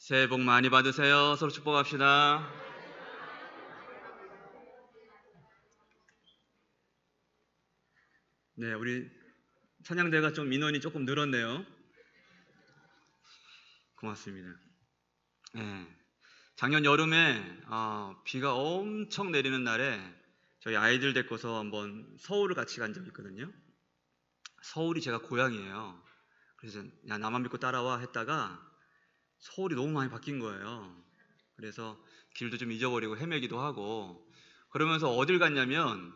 새해 복 많이 받으세요. 서로 축복합시다. 네, 우리 찬양대가 좀 인원이 조금 늘었네요. 고맙습니다. 네, 작년 여름에 비가 엄청 내리는 날에 저희 아이들 데리고서 한번 서울을 같이 간 적이 있거든요. 서울이 제가 고향이에요. 그래서 야, 나만 믿고 따라와 했다가 서울이 너무 많이 바뀐 거예요. 그래서 길도 좀 잊어버리고 헤매기도 하고, 그러면서 어딜 갔냐면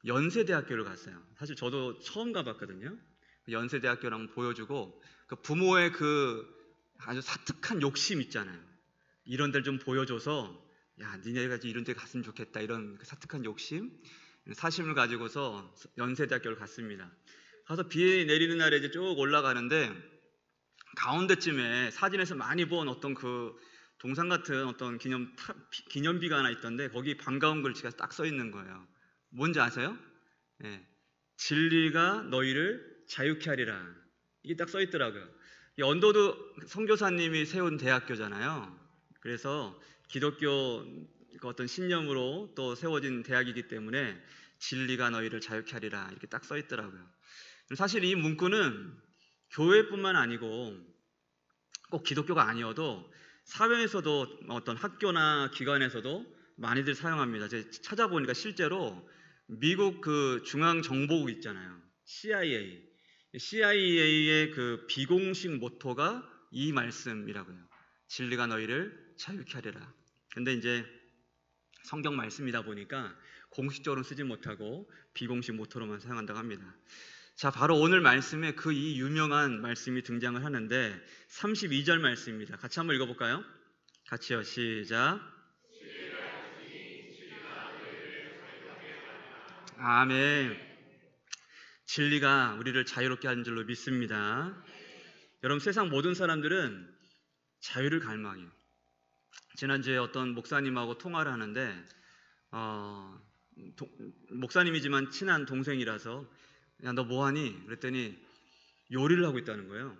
연세대학교를 갔어요. 사실 저도 처음 가봤거든요. 연세대학교를 한번 보여주고, 그 부모의 그 아주 사특한 욕심 있잖아요. 이런 데를 좀 보여줘서 야, 니네가 이런 데 갔으면 좋겠다, 이런 그 사특한 욕심, 사심을 가지고서 연세대학교를 갔습니다. 가서 비 내리는 날에 이제 쭉 올라가는데 가운데쯤에 사진에서 많이 본 어떤 그 동상 같은 어떤 기념비가 하나 있던데, 거기 반가운 글씨가 딱 써 있는 거예요. 뭔지 아세요? 예, 진리가 너희를 자유케 하리라. 이게 딱 써 있더라고요. 이 언더드 선교사님이 세운 대학교잖아요. 그래서 기독교 그 어떤 신념으로 또 세워진 대학이기 때문에 진리가 너희를 자유케 하리라, 이렇게 딱 써 있더라고요. 사실 이 문구는 교회뿐만 아니고 꼭 기독교가 아니어도 사회에서도 어떤 학교나 기관에서도 많이들 사용합니다. 제가 찾아보니까 실제로 미국 그 중앙정보국 있잖아요. CIA의 그 비공식 모토가 이 말씀이라고요. 진리가 너희를 자유케 하리라. 근데 이제 성경 말씀이다 보니까 공식적으로 쓰지 못하고 비공식 모토로만 사용한다고 합니다. 자, 바로 오늘 말씀에 그 이 유명한 말씀이 등장을 하는데 32절 말씀입니다. 같이 한번 읽어볼까요? 같이요. 시작. 아멘. 진리가 우리를 자유롭게 하는 줄로 믿습니다. 여러분, 세상 모든 사람들은 자유를 갈망해요. 지난주에 어떤 목사님하고 통화를 하는데 목사님이지만 친한 동생이라서 야, 너 뭐하니? 그랬더니 요리를 하고 있다는 거예요.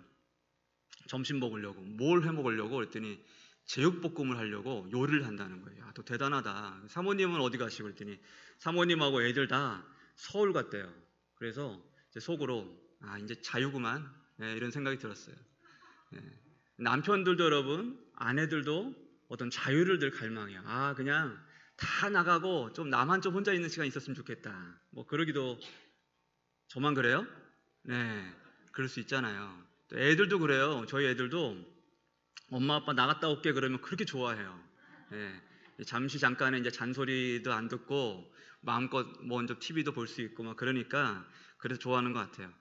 점심 먹으려고. 뭘 해 먹으려고? 그랬더니 제육볶음을 하려고 요리를 한다는 거예요. 야, 또 대단하다. 사모님은 어디 가시고? 그랬더니 사모님하고 애들 다 서울 갔대요. 그래서 이제 속으로 이제 자유구만, 이런 생각이 들었어요. 남편들도 여러분, 아내들도 어떤 자유를 늘 갈망해요. 그냥 다 나가고 좀 나만 좀 혼자 있는 시간 있었으면 좋겠다. 뭐 그러기도. 저만 그래요? 네, 그럴 수 있잖아요. 또 애들도 그래요. 저희 애들도 엄마 아빠 나갔다 올게 그러면 그렇게 좋아해요. 네, 잠시 잠깐의 이제 잔소리도 안 듣고 마음껏 먼저 TV도 볼 수 있고 막 그러니까 그래서 좋아하는 것 같아요.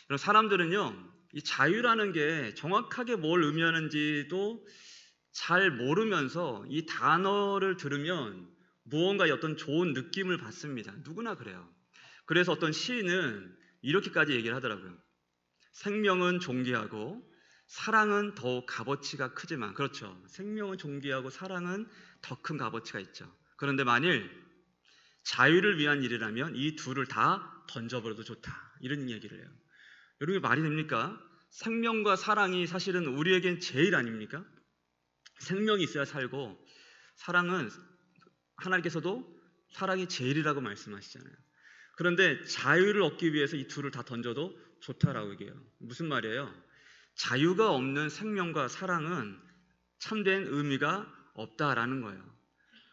이런 사람들은요, 이 자유라는 게 정확하게 뭘 의미하는지도 잘 모르면서 이 단어를 들으면 무언가 어떤 좋은 느낌을 받습니다. 누구나 그래요. 그래서 어떤 시인은 이렇게까지 얘기를 하더라고요. 생명은 존귀하고 사랑은 더욱 값어치가 크지만, 그렇죠, 생명은 존귀하고 사랑은 더 큰 값어치가 있죠. 그런데 만일 자유를 위한 일이라면 이 둘을 다 던져버려도 좋다, 이런 얘기를 해요. 여러분, 말이 됩니까? 생명과 사랑이 사실은 우리에겐 제일 아닙니까? 생명이 있어야 살고, 사랑은 하나님께서도 사랑이 제일이라고 말씀하시잖아요. 그런데 자유를 얻기 위해서 이 둘을 다 던져도 좋다라고 얘기해요. 무슨 말이에요? 자유가 없는 생명과 사랑은 참된 의미가 없다라는 거예요.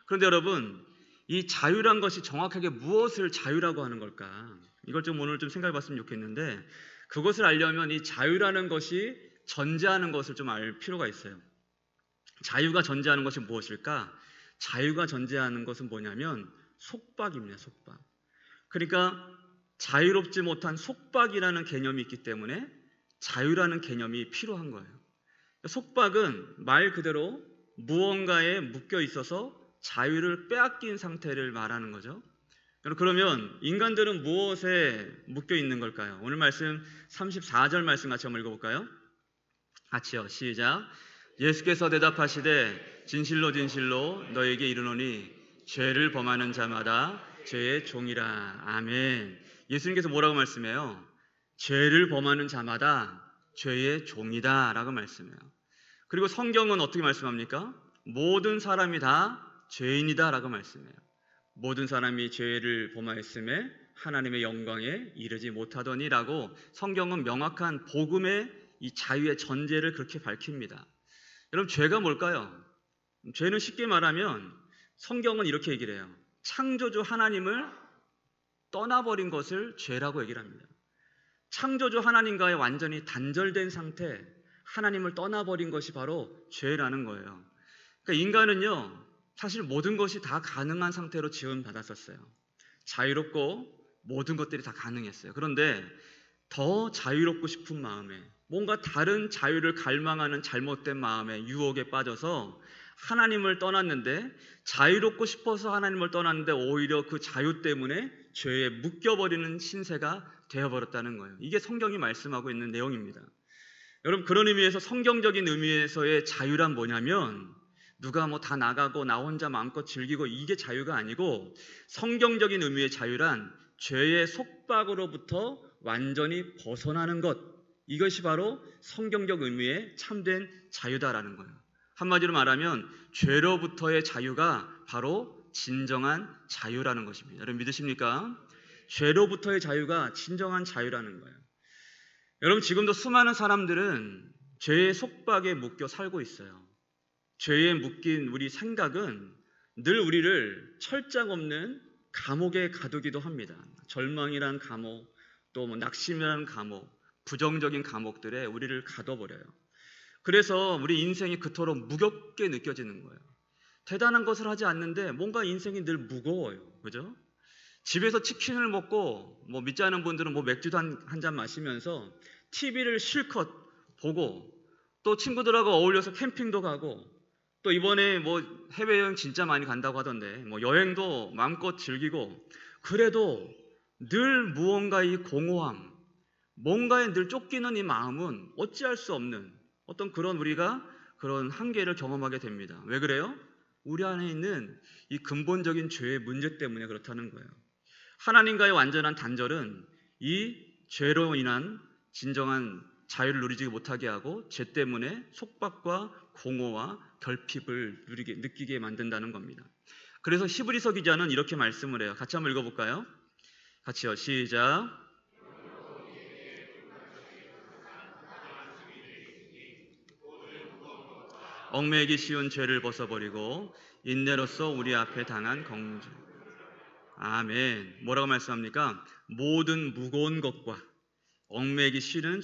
그런데 여러분, 이 자유란 것이 정확하게 무엇을 자유라고 하는 걸까? 이걸 좀 오늘 좀 생각해 봤으면 좋겠는데, 그것을 알려면 이 자유라는 것이 전제하는 것을 좀 알 필요가 있어요. 자유가 전제하는 것이 무엇일까? 자유가 전제하는 것은 뭐냐면 속박입니다. 속박. 그러니까 자유롭지 못한 속박이라는 개념이 있기 때문에 자유라는 개념이 필요한 거예요. 속박은 말 그대로 무언가에 묶여 있어서 자유를 빼앗긴 상태를 말하는 거죠. 그러면 인간들은 무엇에 묶여 있는 걸까요? 오늘 말씀 34절 말씀 같이 한번 읽어볼까요? 같이요. 시작. 예수께서 대답하시되 진실로 진실로 너에게 이르노니 죄를 범하는 자마다 죄의 종이라. 아멘. 예수님께서 뭐라고 말씀해요? 죄를 범하는 자마다 죄의 종이다 라고 말씀해요. 그리고 성경은 어떻게 말씀합니까? 모든 사람이 다 죄인이다라고 말씀해요. 모든 사람이 죄를 범하였음에 하나님의 영광에 이르지 못하더니라고 성경은 명확한 복음의 이 자유의 전제를 그렇게 밝힙니다. 여러분, 죄가 뭘까요? 죄는 쉽게 말하면 성경은 이렇게 얘기를 해요. 창조주 하나님을 떠나버린 것을 죄라고 얘기를 합니다. 창조주 하나님과의 완전히 단절된 상태, 하나님을 떠나버린 것이 바로 죄라는 거예요. 그러니까 인간은요, 사실 모든 것이 다 가능한 상태로 지원받았었어요. 자유롭고 모든 것들이 다 가능했어요. 그런데 더 자유롭고 싶은 마음에, 뭔가 다른 자유를 갈망하는 잘못된 마음에 유혹에 빠져서 하나님을 떠났는데, 자유롭고 싶어서 하나님을 떠났는데 오히려 그 자유 때문에 죄에 묶여버리는 신세가 되어버렸다는 거예요. 이게 성경이 말씀하고 있는 내용입니다. 여러분, 그런 의미에서 성경적인 의미에서의 자유란 뭐냐면 누가 뭐 다 나가고 나 혼자 마음껏 즐기고 이게 자유가 아니고, 성경적인 의미의 자유란 죄의 속박으로부터 완전히 벗어나는 것, 이것이 바로 성경적 의미의 참된 자유다라는 거예요. 한마디로 말하면 죄로부터의 자유가 바로 진정한 자유라는 것입니다. 여러분, 믿으십니까? 죄로부터의 자유가 진정한 자유라는 거예요. 여러분, 지금도 수많은 사람들은 죄의 속박에 묶여 살고 있어요. 죄에 묶인 우리 생각은 늘 우리를 철장 없는 감옥에 가두기도 합니다. 절망이란 감옥, 또 뭐 낙심이라는 감옥, 부정적인 감옥들에 우리를 가둬버려요. 그래서 우리 인생이 그토록 무겁게 느껴지는 거예요. 대단한 것을 하지 않는데 뭔가 인생이 늘 무거워요. 그죠? 집에서 치킨을 먹고 뭐 믿지 않은 분들은 뭐 맥주도 한 잔 마시면서 TV를 실컷 보고, 또 친구들하고 어울려서 캠핑도 가고, 또 이번에 뭐 해외여행 진짜 많이 간다고 하던데 뭐 여행도 마음껏 즐기고, 그래도 늘 무언가 이 공허함, 뭔가에 늘 쫓기는 이 마음은 어찌할 수 없는 어떤 그런 우리가 그런 한계를 경험하게 됩니다. 왜 그래요? 우리 안에 있는 이 근본적인 죄의 문제 때문에 그렇다는 거예요. 하나님과의 완전한 단절은 이 죄로 인한 진정한 자유를 누리지 못하게 하고, 죄 때문에 속박과 공허와 결핍을 느끼게 만든다는 겁니다. 그래서 히브리서 기자는 이렇게 말씀을 해요. 같이 한번 읽어볼까요? 같이요. 시작. 얽매이기 쉬운 죄를 벗어버리고 인내로서 우리 앞에 당한 공주. 아멘. 뭐라고 말씀합니까? 모든 무거운 것과 얽매이기 쉬운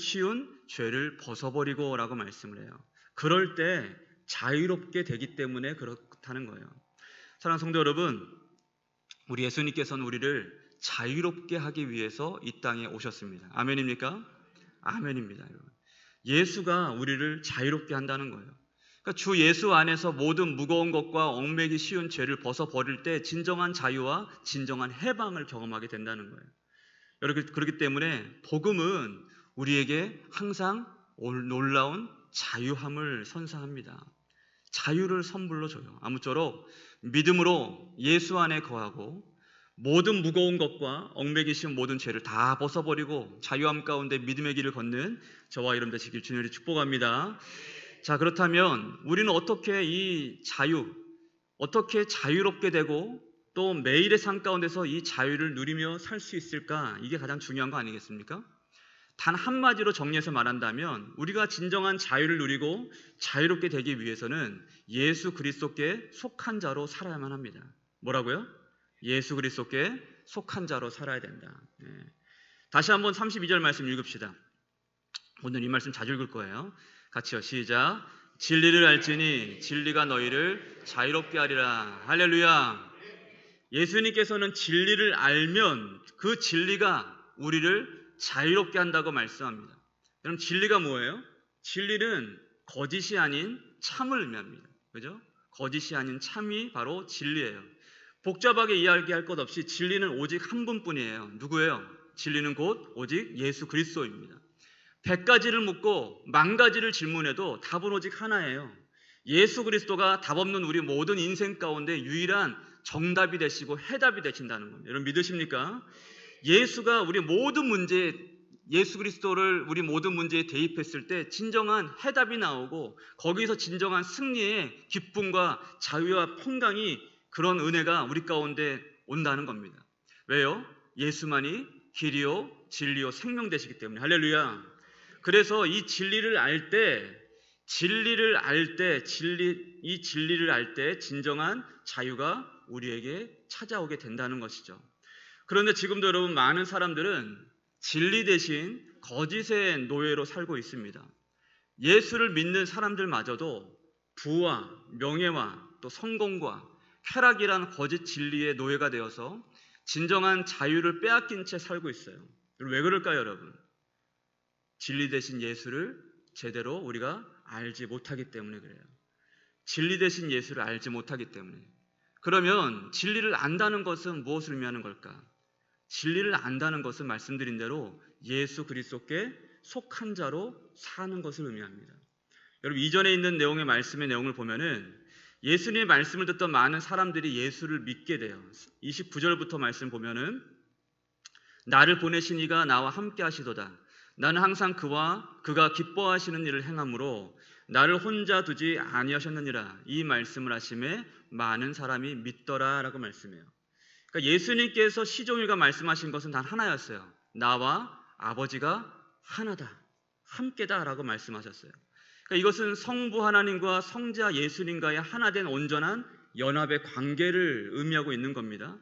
죄를 벗어버리고 라고 말씀을 해요. 그럴 때 자유롭게 되기 때문에 그렇다는 거예요. 사랑하는 성도 여러분, 우리 예수님께서는 우리를 자유롭게 하기 위해서 이 땅에 오셨습니다. 아멘입니까? 아멘입니다. 여러분. 예수가 우리를 자유롭게 한다는 거예요. 그러니까 주 예수 안에서 모든 무거운 것과 얽매이기 쉬운 죄를 벗어버릴 때 진정한 자유와 진정한 해방을 경험하게 된다는 거예요. 여러분, 그렇기 때문에 복음은 우리에게 항상 놀라운 자유함을 선사합니다. 자유를 선물로 줘요. 아무쪼록 믿음으로 예수 안에 거하고 모든 무거운 것과 얽매이기 쉬운 모든 죄를 다 벗어버리고 자유함 가운데 믿음의 길을 걷는 저와 여러분 되시길 주님으로 축복합니다. 자, 그렇다면 우리는 어떻게 이 자유, 어떻게 자유롭게 되고 또 매일의 삶 가운데서 이 자유를 누리며 살 수 있을까? 이게 가장 중요한 거 아니겠습니까? 단 한마디로 정리해서 말한다면 우리가 진정한 자유를 누리고 자유롭게 되기 위해서는 예수 그리스도께 속한 자로 살아야만 합니다. 뭐라고요? 예수 그리스도께 속한 자로 살아야 된다. 네. 다시 한번 32절 말씀 읽읍시다. 오늘 이 말씀 자주 읽을 거예요. 같이요. 시작. 진리를 알지니 진리가 너희를 자유롭게 하리라. 할렐루야. 예수님께서는 진리를 알면 그 진리가 우리를 자유롭게 한다고 말씀합니다. 그럼 진리가 뭐예요? 진리는 거짓이 아닌 참을 의미합니다. 그죠? 거짓이 아닌 참이 바로 진리예요. 복잡하게 이야기할 것 없이 진리는 오직 한 분뿐이에요. 누구예요? 진리는 곧 오직 예수 그리스도입니다. 100가지를 묻고 10,000가지를 질문해도 답은 오직 하나예요. 예수 그리스도가 답 없는 우리 모든 인생 가운데 유일한 정답이 되시고 해답이 되신다는 겁니다. 여러분 믿으십니까? 예수가 우리 모든 문제의 예수 그리스도를 우리 모든 문제에 대입했을 때 진정한 해답이 나오고 거기서 진정한 승리의 기쁨과 자유와 평강이 그런 은혜가 우리 가운데 온다는 겁니다. 왜요? 예수만이 길이요 진리요 생명 되시기 때문에. 할렐루야. 그래서 이 진리를 알 때 진정한 자유가 우리에게 찾아오게 된다는 것이죠. 그런데 지금도 여러분 많은 사람들은 진리 대신 거짓의 노예로 살고 있습니다. 예수를 믿는 사람들마저도 부와 명예와 또 성공과 쾌락이란 거짓 진리의 노예가 되어서 진정한 자유를 빼앗긴 채 살고 있어요. 왜 그럴까요, 여러분? 진리 대신 예수를 제대로 우리가 알지 못하기 때문에 그래요. 진리 대신 예수를 알지 못하기 때문에. 그러면 진리를 안다는 것은 무엇을 의미하는 걸까? 진리를 안다는 것은 말씀드린 대로 예수 그리스도께 속한 자로 사는 것을 의미합니다. 여러분 이전에 있는 내용의 말씀의 내용을 보면은 예수님의 말씀을 듣던 많은 사람들이 예수를 믿게 돼요. 29절부터 말씀 보면은 나를 보내신 이가 나와 함께 하시도다. 나는 항상 그가 기뻐하시는 일을 행함으로 나를 혼자 두지 아니하셨느니라. 이 말씀을 하심에 많은 사람이 믿더라 라고 말씀해요. 그러니까 예수님께서 시종일관 말씀하신 것은 단 하나였어요. 나와 아버지가 하나다, 함께다 라고 말씀하셨어요. 그러니까 이것은 성부 하나님과 성자 예수님과의 하나된 온전한 연합의 관계를 의미하고 있는 겁니다.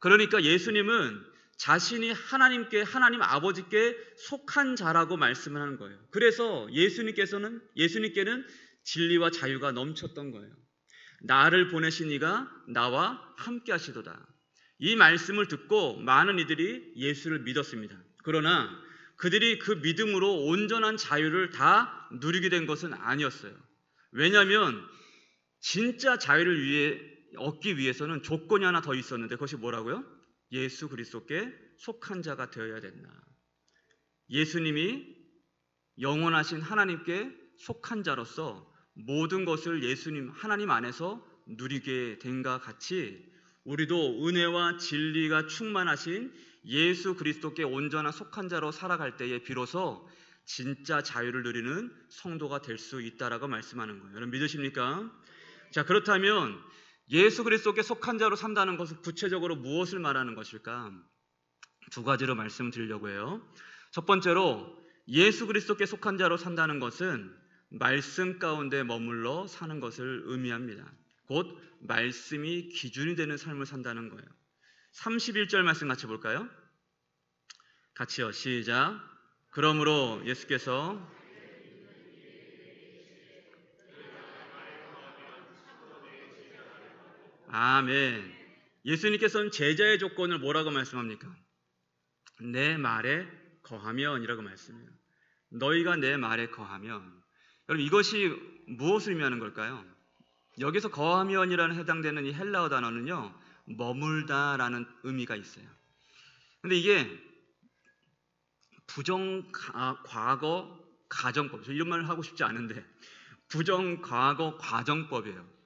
그러니까 예수님은 자신이 하나님 아버지께 속한 자라고 말씀을 하는 거예요. 그래서 예수님께는 진리와 자유가 넘쳤던 거예요. 나를 보내신 이가 나와 함께 하시도다. 이 말씀을 듣고 많은 이들이 예수를 믿었습니다. 그러나 그들이 그 믿음으로 온전한 자유를 다 누리게 된 것은 아니었어요. 왜냐하면 진짜 자유를 얻기 위해서는 조건이 하나 더 있었는데 그것이 뭐라고요? 예수 그리스도께 속한 자가 되어야 된다. 예수님이 영원하신 하나님께 속한 자로서 모든 것을 예수님 하나님 안에서 누리게 된과 같이 우리도 은혜와 진리가 충만하신 예수 그리스도께 온전한 속한 자로 살아갈 때에 비로소 진짜 자유를 누리는 성도가 될 수 있다라고 말씀하는 거예요. 여러분 믿으십니까? 자, 그렇다면 예수 그리스도께 속한 자로 산다는 것은 구체적으로 무엇을 말하는 것일까? 두 가지로 말씀드리려고 해요. 첫 번째로 예수 그리스도께 속한 자로 산다는 것은 말씀 가운데 머물러 사는 것을 의미합니다. 곧 말씀이 기준이 되는 삶을 산다는 거예요. 31절 말씀 같이 볼까요? 같이요. 시작. 그러므로 예수께서 아멘. 예수님께서는 제자의 조건을 뭐라고 말씀합니까? 내 말에 거하면이라고 말씀해요. 너희가 내 말에 거하면. 여러분 이것이 무엇을 의미하는 걸까요? 여기서 거하면이라는 해당되는 이 헬라어 단어는요, 머물다라는 의미가 있어요. 근데 이게 부정과거 가정법, 저 이런 말을 하고 싶지 않은데 부정과거 과정법이에요.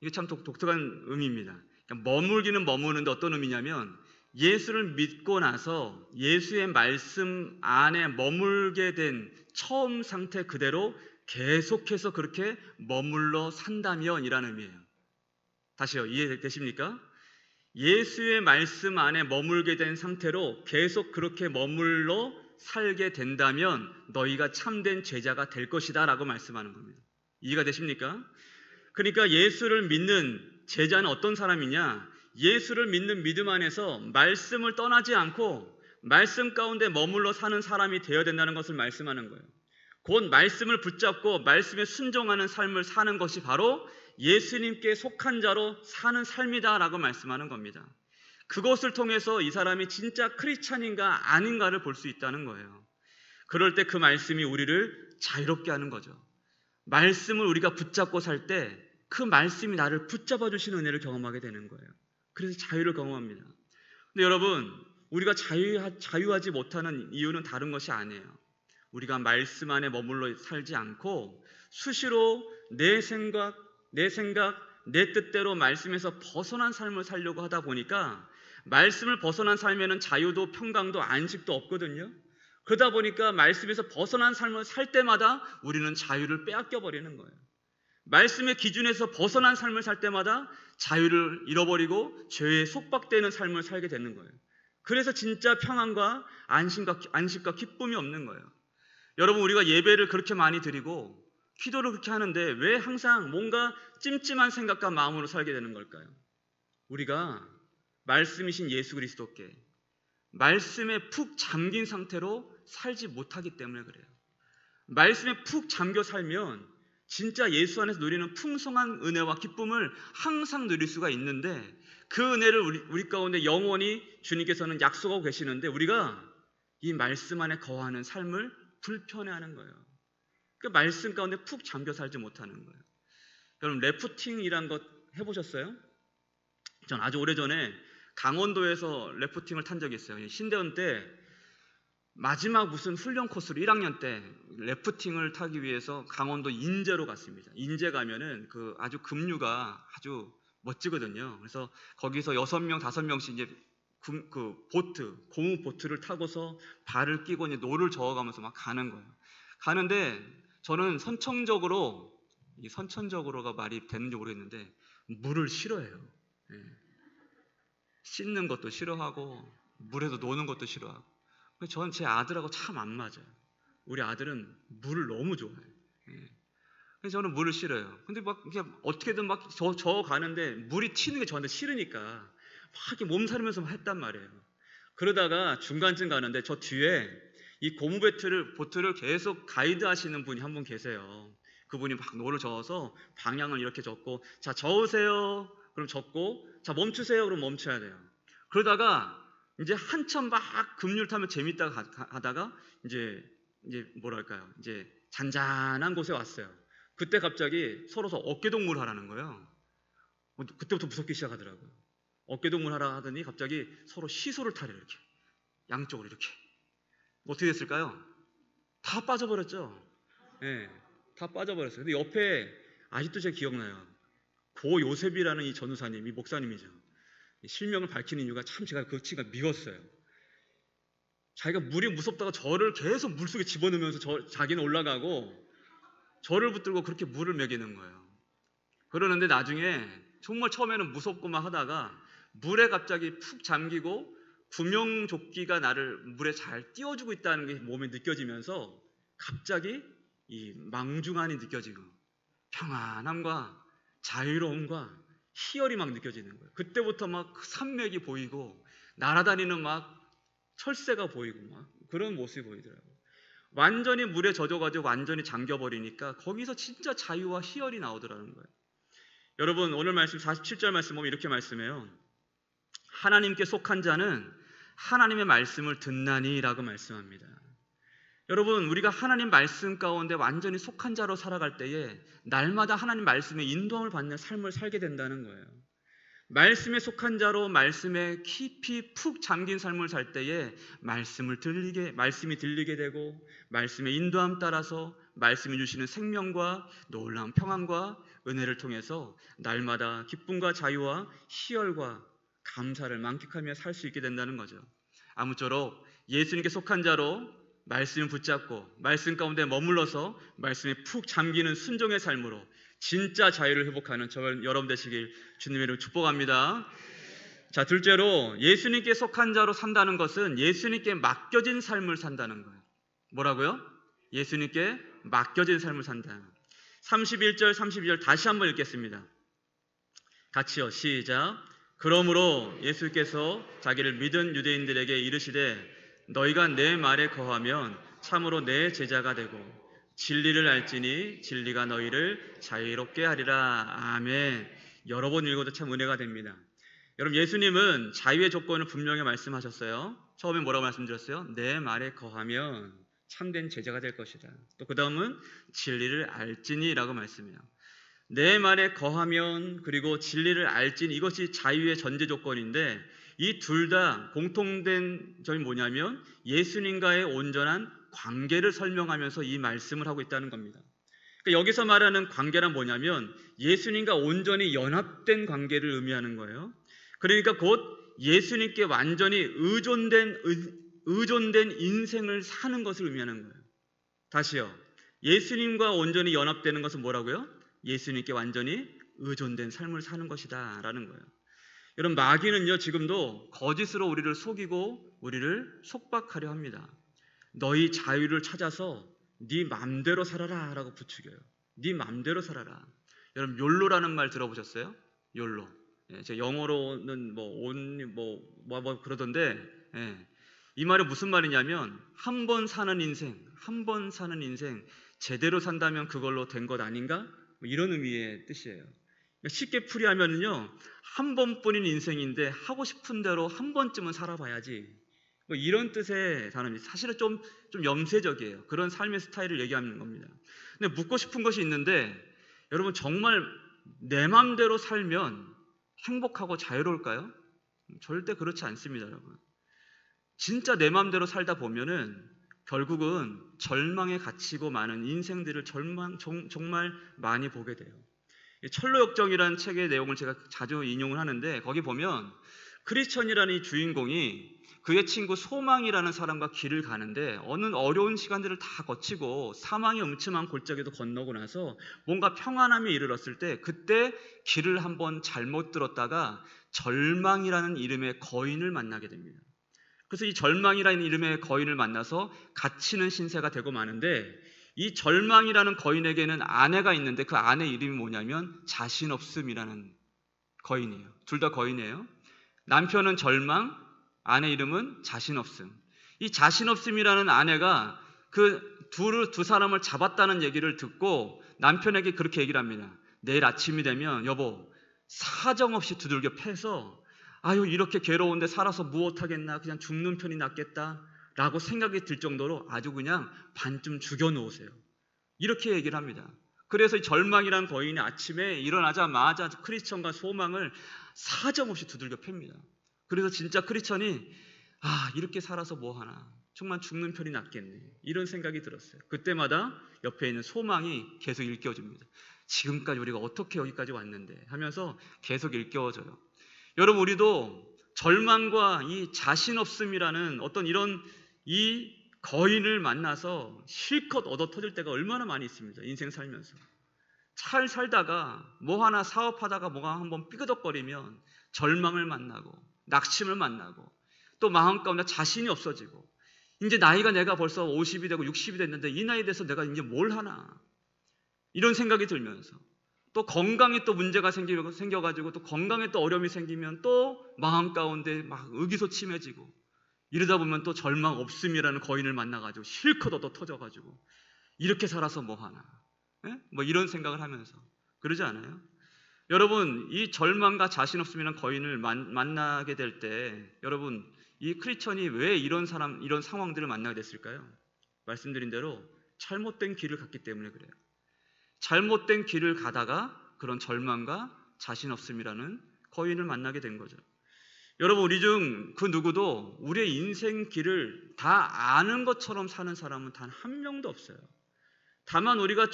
이게 참 독특한 의미입니다. 그러니까 머물기는 머무는데 어떤 의미냐면 예수를 믿고 나서 예수의 말씀 안에 머물게 된 처음 상태 그대로 계속해서 그렇게 머물러 산다면이라는 의미예요. 다시요. 이해되십니까? 예수의 말씀 안에 머물게 된 상태로 계속 그렇게 머물러 살게 된다면 너희가 참된 제자가 될 것이다 라고 말씀하는 겁니다. 이해가 되십니까? 그러니까 예수를 믿는 제자는 어떤 사람이냐? 예수를 믿는 믿음 안에서 말씀을 떠나지 않고 말씀 가운데 머물러 사는 사람이 되어야 된다는 것을 말씀하는 거예요. 곧 말씀을 붙잡고 말씀에 순종하는 삶을 사는 것이 바로 예수님께 속한 자로 사는 삶이다 라고 말씀하는 겁니다. 그것을 통해서 이 사람이 진짜 크리스찬인가 아닌가를 볼 수 있다는 거예요. 그럴 때 그 말씀이 우리를 자유롭게 하는 거죠. 말씀을 우리가 붙잡고 살 때 그 말씀이 나를 붙잡아 주시는 은혜를 경험하게 되는 거예요. 그래서 자유를 경험합니다. 근데 여러분, 우리가 자유하지 못하는 이유는 다른 것이 아니에요. 우리가 말씀 안에 머물러 살지 않고 수시로 내 생각, 내 뜻대로 말씀에서 벗어난 삶을 살려고 하다 보니까 말씀을 벗어난 삶에는 자유도 평강도 안식도 없거든요. 그러다 보니까 말씀에서 벗어난 삶을 살 때마다 우리는 자유를 빼앗겨 버리는 거예요. 말씀의 기준에서 벗어난 삶을 살 때마다 자유를 잃어버리고 죄에 속박되는 삶을 살게 되는 거예요. 그래서 진짜 평안과 안식과 기쁨이 없는 거예요. 여러분, 우리가 예배를 그렇게 많이 드리고 기도를 그렇게 하는데 왜 항상 뭔가 찜찜한 생각과 마음으로 살게 되는 걸까요? 우리가 말씀이신 예수 그리스도께 말씀에 푹 잠긴 상태로 살지 못하기 때문에 그래요. 말씀에 푹 잠겨 살면 진짜 예수 안에서 누리는 풍성한 은혜와 기쁨을 항상 누릴 수가 있는데, 그 은혜를 우리 가운데 영원히 주님께서는 약속하고 계시는데 우리가 이 말씀 안에 거하는 삶을 불편해하는 거예요. 그 말씀 가운데 푹 잠겨 살지 못하는 거예요. 여러분, 래프팅이란 것 해보셨어요? 전 아주 오래전에 강원도에서 래프팅을 탄 적이 있어요. 신대원 때 마지막 무슨 훈련 코스로 1학년 때 래프팅을 타기 위해서 강원도 인제로 갔습니다. 인제 가면은 그 아주 급류가 아주 멋지거든요. 그래서 거기서 6명, 5명씩 이제 그 보트, 고무 보트를 타고서 발을 끼고 이제 노를 저어가면서 막 가는 거예요. 가는데 저는 선천적으로가 말이 되는지 모르겠는데 물을 싫어해요. 예. 씻는 것도 싫어하고 물에서 노는 것도 싫어하고. 저는 제 아들하고 참 안 맞아요. 우리 아들은 물을 너무 좋아해요. 예. 그래서 저는 물을 싫어요. 근데 막 그냥 어떻게든 막 저 가는데 물이 튀는 게 저한테 싫으니까 막 이렇게 몸살면서 했단 말이에요. 그러다가 중간쯤 가는데 저 뒤에 이 고무 보트를 계속 가이드 하시는 분이 한 분 계세요. 그분이 막 노를 저어서 방향을 이렇게 적고, 자, 저으세요. 그럼 적고, 자, 멈추세요. 그럼 멈춰야 돼요. 그러다가 이제 한참 막 급류를 타면 재밌다가 하다가 이제 뭐랄까요? 이제 잔잔한 곳에 왔어요. 그때 갑자기 서로서 어깨동무를 하라는 거예요. 그때부터 무섭기 시작하더라고요. 어깨동무를 하라 하더니 갑자기 서로 시소를 타려, 이렇게 양쪽으로 이렇게. 어떻게 됐을까요? 다 빠져버렸죠. 네, 다 빠져버렸어요. 근데 옆에 아직도 제가 기억나요. 고 요셉이라는 이 전우사님, 이 목사님이죠. 실명을 밝히는 이유가 참 제가 그 친구가 미웠어요. 자기가 물이 무섭다가 저를 계속 물속에 집어넣으면서 자기는 올라가고 저를 붙들고 그렇게 물을 먹이는 거예요. 그러는데 나중에 정말 처음에는 무섭고 막 하다가 물에 갑자기 푹 잠기고 구명조끼가 나를 물에 잘 띄워주고 있다는 게 몸에 느껴지면서 갑자기 이 망중한이 느껴지고 평안함과 자유로움과 희열이 막 느껴지는 거예요. 그때부터 막 산맥이 보이고 날아다니는 막 철새가 보이고 막 그런 모습이 보이더라고요. 완전히 물에 젖어가지고 완전히 잠겨버리니까 거기서 진짜 자유와 희열이 나오더라는 거예요. 여러분, 오늘 말씀 47절 말씀 보면 이렇게 말씀해요. 하나님께 속한 자는 하나님의 말씀을 듣나니 라고 말씀합니다. 여러분, 우리가 하나님 말씀 가운데 완전히 속한 자로 살아갈 때에 날마다 하나님 말씀에 인도함을 받는 삶을 살게 된다는 거예요. 말씀에 속한 자로 말씀에 깊이 푹 잠긴 삶을 살 때에 말씀이 들리게 되고 말씀의 인도함 따라서 말씀이 주시는 생명과 놀라운 평안과 은혜를 통해서 날마다 기쁨과 자유와 희열과 감사를 만끽하며 살 수 있게 된다는 거죠. 아무쪼록 예수님께 속한 자로 말씀을 붙잡고 말씀 가운데 머물러서 말씀에 푹 잠기는 순종의 삶으로 진짜 자유를 회복하는 저와 여러분 되시길 주님의 이름으로 축복합니다. 자, 둘째로 예수님께 속한 자로 산다는 것은 예수님께 맡겨진 삶을 산다는 거예요. 뭐라고요? 예수님께 맡겨진 삶을 산다. 31절 32절 다시 한번 읽겠습니다. 같이요. 시작. 그러므로 예수께서 자기를 믿은 유대인들에게 이르시되 너희가 내 말에 거하면 참으로 내 제자가 되고 진리를 알지니 진리가 너희를 자유롭게 하리라. 아멘. 여러 번 읽어도 참 은혜가 됩니다. 여러분, 예수님은 자유의 조건을 분명히 말씀하셨어요. 처음에 뭐라고 말씀드렸어요? 내 말에 거하면 참된 제자가 될 것이다. 또 그 다음은 진리를 알지니 라고 말씀해요. 내 말에 거하면 그리고 진리를 알지니, 이것이 자유의 전제 조건인데 이 둘 다 공통된 점이 뭐냐면 예수님과의 온전한 관계를 설명하면서 이 말씀을 하고 있다는 겁니다. 그러니까 여기서 말하는 관계란 뭐냐면 예수님과 온전히 연합된 관계를 의미하는 거예요. 그러니까 곧 예수님께 완전히 의존된 의존된 인생을 사는 것을 의미하는 거예요. 다시요. 예수님과 온전히 연합되는 것은 뭐라고요? 예수님께 완전히 의존된 삶을 사는 것이다 라는 거예요. 여러분, 마귀는요 지금도 거짓으로 우리를 속이고 우리를 속박하려 합니다. 너희 자유를 찾아서 네 맘대로 살아라 라고 부추겨요. 네 맘대로 살아라. 여러분, 욜로라는 말 들어보셨어요? 욜로. 예, 제 영어로는 그러던데, 예, 이 말이 무슨 말이냐면 한 번 사는 인생 제대로 산다면 그걸로 된 것 아닌가? 뭐 이런 의미의 뜻이에요. 그러니까 쉽게 풀이하면요, 한 번뿐인 인생인데 하고 싶은 대로 한 번쯤은 살아봐야지. 뭐 이런 뜻의 단어입니다. 사실은 좀 염세적이에요. 그런 삶의 스타일을 얘기하는 겁니다. 근데 묻고 싶은 것이 있는데, 여러분 정말 내 마음대로 살면 행복하고 자유로울까요? 절대 그렇지 않습니다, 여러분. 진짜 내 마음대로 살다 보면은 결국은 절망에 갇히고 많은 인생들을 정말 많이 보게 돼요. 철로역정이라는 책의 내용을 제가 자주 인용을 하는데, 거기 보면 크리스천이라는 이 주인공이 그의 친구 소망이라는 사람과 길을 가는데 어느 어려운 시간들을 다 거치고 사망의 음침한 골짜기도 건너고 나서 뭔가 평안함에 이르렀을 때, 그때 길을 한번 잘못 들었다가 절망이라는 이름의 거인을 만나게 됩니다. 그래서 이 절망이라는 이름의 거인을 만나서 갇히는 신세가 되고 마는데, 이 절망이라는 거인에게는 아내가 있는데 그 아내 이름이 뭐냐면 자신 없음이라는 거인이에요. 둘 다 거인이에요. 남편은 절망, 아내 이름은 자신 없음. 이 자신 없음이라는 아내가 그 두 사람을 잡았다는 얘기를 듣고 남편에게 그렇게 얘기를 합니다. 내일 아침이 되면 여보, 사정없이 두들겨 패서 아유 이렇게 괴로운데 살아서 무엇하겠나, 그냥 죽는 편이 낫겠다 라고 생각이 들 정도로 아주 그냥 반쯤 죽여놓으세요. 이렇게 얘기를 합니다. 그래서 이 절망이란 거인이 아침에 일어나자마자 크리스천과 소망을 사정없이 두들겨 팹니다. 그래서 진짜 크리스천이 이렇게 살아서 뭐하나, 정말 죽는 편이 낫겠네, 이런 생각이 들었어요. 그때마다 옆에 있는 소망이 계속 일깨워줍니다. 지금까지 우리가 어떻게 여기까지 왔는데 하면서 계속 일깨워져요. 여러분, 우리도 절망과 이 자신 없음이라는 어떤 이런 이 거인을 만나서 실컷 얻어 터질 때가 얼마나 많이 있습니다. 인생 살면서 잘 살다가 뭐 하나 사업하다가 뭐가 한번 삐그덕거리면 절망을 만나고 낙심을 만나고 또 마음 가운데 자신이 없어지고, 이제 나이가 내가 벌써 50이 되고 60이 됐는데 이 나이 돼서 내가 이제 뭘 하나, 이런 생각이 들면서 또 건강에 또 문제가 생겨가지고 또 건강에 또 어려움이 생기면 또 마음 가운데 막 의기소침해지고, 이러다 보면 또 절망 없음이라는 거인을 만나가지고 실컷 얻어 터져가지고 이렇게 살아서 뭐하나, 뭐 이런 생각을 하면서 그러지 않아요? 여러분, 이 절망과 자신 없음이라는 거인을 만나게 될 때 여러분, 이 크리스천이 왜 이런 상황들을 만나게 됐을까요? 말씀드린 대로 잘못된 길을 갔기 때문에 그래요. 잘못된 길을 가다가 그런 절망과 자신 없음이라는 거인을 만나게 된 거죠. 여러분, 우리 중 그 누구도 우리의 인생 길을 다 아는 것처럼 사는 사람은 단 한 명도 없어요. 다만 우리가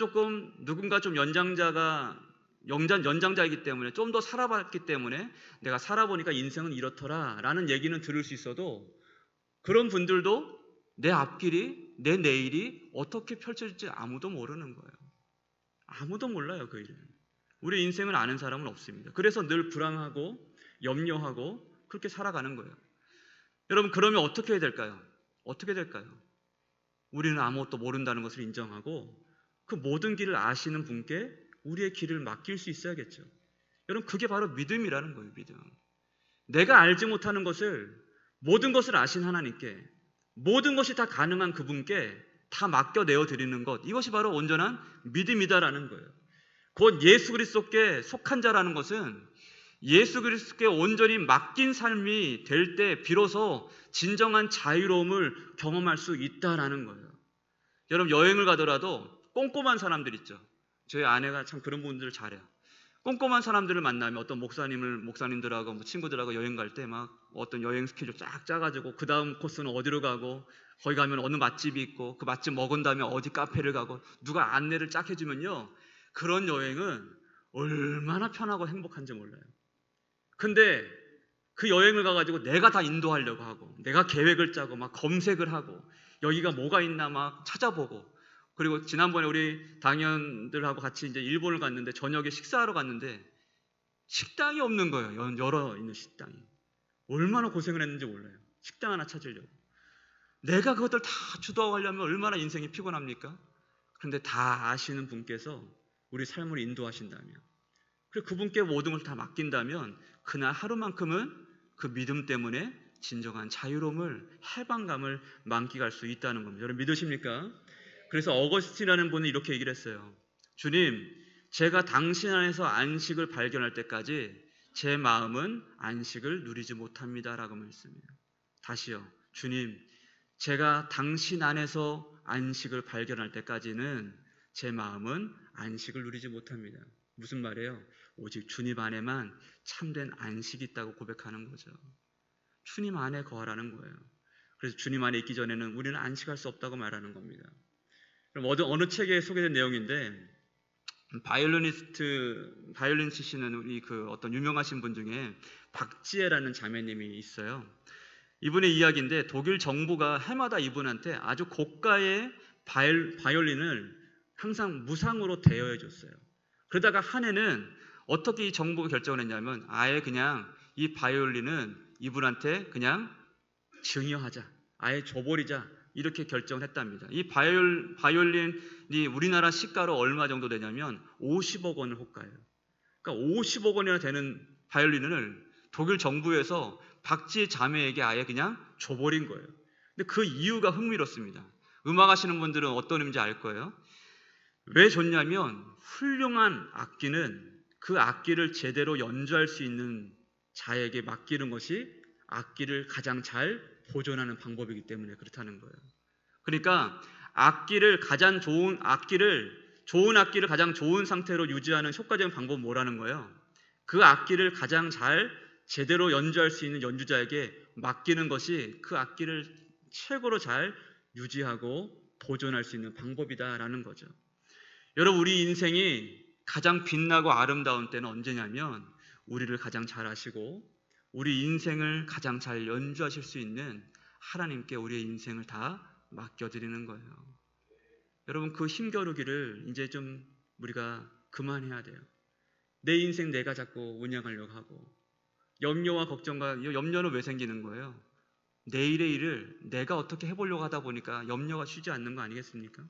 누군가 좀 연장자이기 때문에 좀 더 살아봤기 때문에 내가 살아보니까 인생은 이렇더라 라는 얘기는 들을 수 있어도, 그런 분들도 내 앞길이, 내 내일이 어떻게 펼쳐질지 아무도 모르는 거예요. 아무도 몰라요, 그 일은. 우리 인생을 아는 사람은 없습니다. 그래서 늘 불안하고 염려하고 그렇게 살아가는 거예요. 여러분, 그러면 어떻게 해야 될까요? 어떻게 될까요? 우리는 아무것도 모른다는 것을 인정하고 그 모든 길을 아시는 분께 우리의 길을 맡길 수 있어야겠죠. 여러분, 그게 바로 믿음이라는 거예요. 믿음. 내가 알지 못하는 것을, 모든 것을 아신 하나님께, 모든 것이 다 가능한 그분께 다 맡겨내어 드리는 것, 이것이 바로 온전한 믿음이다라는 거예요. 곧 예수 그리스도께 속한 자라는 것은 예수 그리스도께 온전히 맡긴 삶이 될 때 비로소 진정한 자유로움을 경험할 수 있다라는 거예요. 여러분, 여행을 가더라도 꼼꼼한 사람들 있죠. 저희 아내가 참 그런 분들을 잘해요. 꼼꼼한 사람들을 만나면 어떤 목사님들하고 친구들하고 여행 갈 때 막 어떤 여행 스케줄 쫙 짜가지고 그 다음 코스는 어디로 가고, 거기 가면 어느 맛집이 있고 그 맛집 먹은 다음에 어디 카페를 가고 누가 안내를 쫙 해주면요, 그런 여행은 얼마나 편하고 행복한지 몰라요. 근데 그 여행을 가가지고 내가 다 인도하려고 하고 내가 계획을 짜고 막 검색을 하고 여기가 뭐가 있나 막 찾아보고 그리고 지난번에 우리 당연들하고 같이 이제 일본을 갔는데 저녁에 식사하러 갔는데 식당이 없는 거예요. 열어 있는 식당이. 얼마나 고생을 했는지 몰라요. 식당 하나 찾으려고. 내가 그것들 다 주도하려면 얼마나 인생이 피곤합니까? 그런데 다 아시는 분께서 우리 삶을 인도하신다면 그리고 그분께 모든 걸 다 맡긴다면 그날 하루만큼은 그 믿음 때문에 진정한 자유로움을 해방감을 만끽할 수 있다는 겁니다. 여러분 믿으십니까? 그래서 어거스틴이라는 분은 이렇게 얘기를 했어요. 주님, 제가 당신 안에서 안식을 발견할 때까지 제 마음은 안식을 누리지 못합니다라고 말씀해요. 다시요. 주님, 제가 당신 안에서 안식을 발견할 때까지는 제 마음은 안식을 누리지 못합니다. 무슨 말이에요? 오직 주님 안에만 참된 안식이 있다고 고백하는 거죠. 주님 안에 거하라는 거예요. 그래서 주님 안에 있기 전에는 우리는 안식할 수 없다고 말하는 겁니다. 그럼 어느 책에 소개된 내용인데 바이올린 치시는 우리 그 어떤 유명하신 분 중에 박지혜라는 자매님이 있어요. 이분의 이야기인데 독일 정부가 해마다 이분한테 아주 고가의 바이올린을 항상 무상으로 대여해 줬어요. 그러다가 한 해는 어떻게 이 정부가 결정을 했냐면 아예 그냥 이 바이올린은 이분한테 그냥 증여하자, 아예 줘버리자 이렇게 결정을 했답니다. 이 바이올린이 우리나라 시가로 얼마 정도 되냐면 50억 원을 호가해요. 그러니까 50억 원이나 되는 바이올린을 독일 정부에서 박지혜 자매에게 아예 그냥 줘버린 거예요. 근데 그 이유가 흥미롭습니다. 음악 하시는 분들은 어떤 의미인지 알 거예요. 왜 줬냐면 훌륭한 악기는 그 악기를 제대로 연주할 수 있는 자에게 맡기는 것이 악기를 가장 잘 보존하는 방법이기 때문에 그렇다는 거예요. 그러니까 좋은 악기를 가장 좋은 상태로 유지하는 효과적인 방법은 뭐라는 거예요? 그 악기를 가장 잘 제대로 연주할 수 있는 연주자에게 맡기는 것이 그 악기를 최고로 잘 유지하고 보존할 수 있는 방법이다라는 거죠. 여러분 우리 인생이 가장 빛나고 아름다운 때는 언제냐면 우리를 가장 잘 아시고 우리 인생을 가장 잘 연주하실 수 있는 하나님께 우리의 인생을 다 맡겨드리는 거예요. 여러분 그 힘겨루기를 이제 좀 우리가 그만해야 돼요. 내 인생 내가 자꾸 운영하려고 하고 염려와 걱정과 염려는 왜 생기는 거예요? 내일의 일을 내가 어떻게 해보려고 하다 보니까 염려가 쉬지 않는 거 아니겠습니까?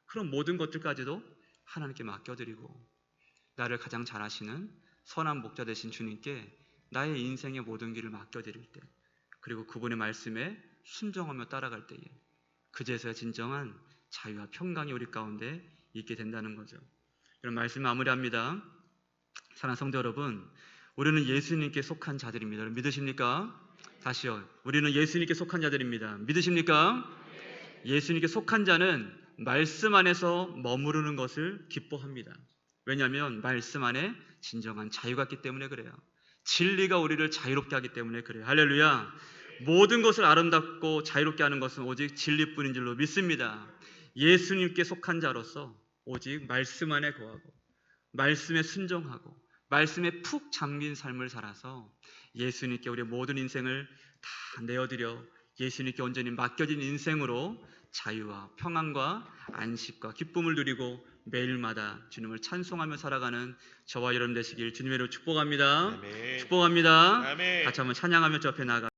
그럼 모든 것들까지도 하나님께 맡겨드리고 나를 가장 잘 아시는 선한 목자 되신 주님께 나의 인생의 모든 길을 맡겨드릴 때 그리고 그분의 말씀에 순종하며 따라갈 때에 그제서야 진정한 자유와 평강이 우리 가운데 있게 된다는 거죠. 이런 말씀 마무리합니다. 사랑하는 성도 여러분, 우리는 예수님께 속한 자들입니다. 여러분 믿으십니까? 다시요. 우리는 예수님께 속한 자들입니다. 믿으십니까? 예수님께 속한 자는 말씀 안에서 머무르는 것을 기뻐합니다. 왜냐하면 말씀 안에 진정한 자유가 있기 때문에 그래요. 진리가 우리를 자유롭게 하기 때문에 그래요. 할렐루야. 모든 것을 아름답고 자유롭게 하는 것은 오직 진리뿐인 줄로 믿습니다. 예수님께 속한 자로서 오직 말씀 안에 거하고 말씀에 순종하고 말씀에 푹 잠긴 삶을 살아서 예수님께 우리의 모든 인생을 다 내어드려 예수님께 온전히 맡겨진 인생으로 자유와 평안과 안식과 기쁨을 누리고 매일마다 주님을 찬송하며 살아가는 저와 여러분 되시길 주님의 이름으로 축복합니다. 아멘. 축복합니다. 아멘. 같이 한번 찬양하며 저 앞에 나가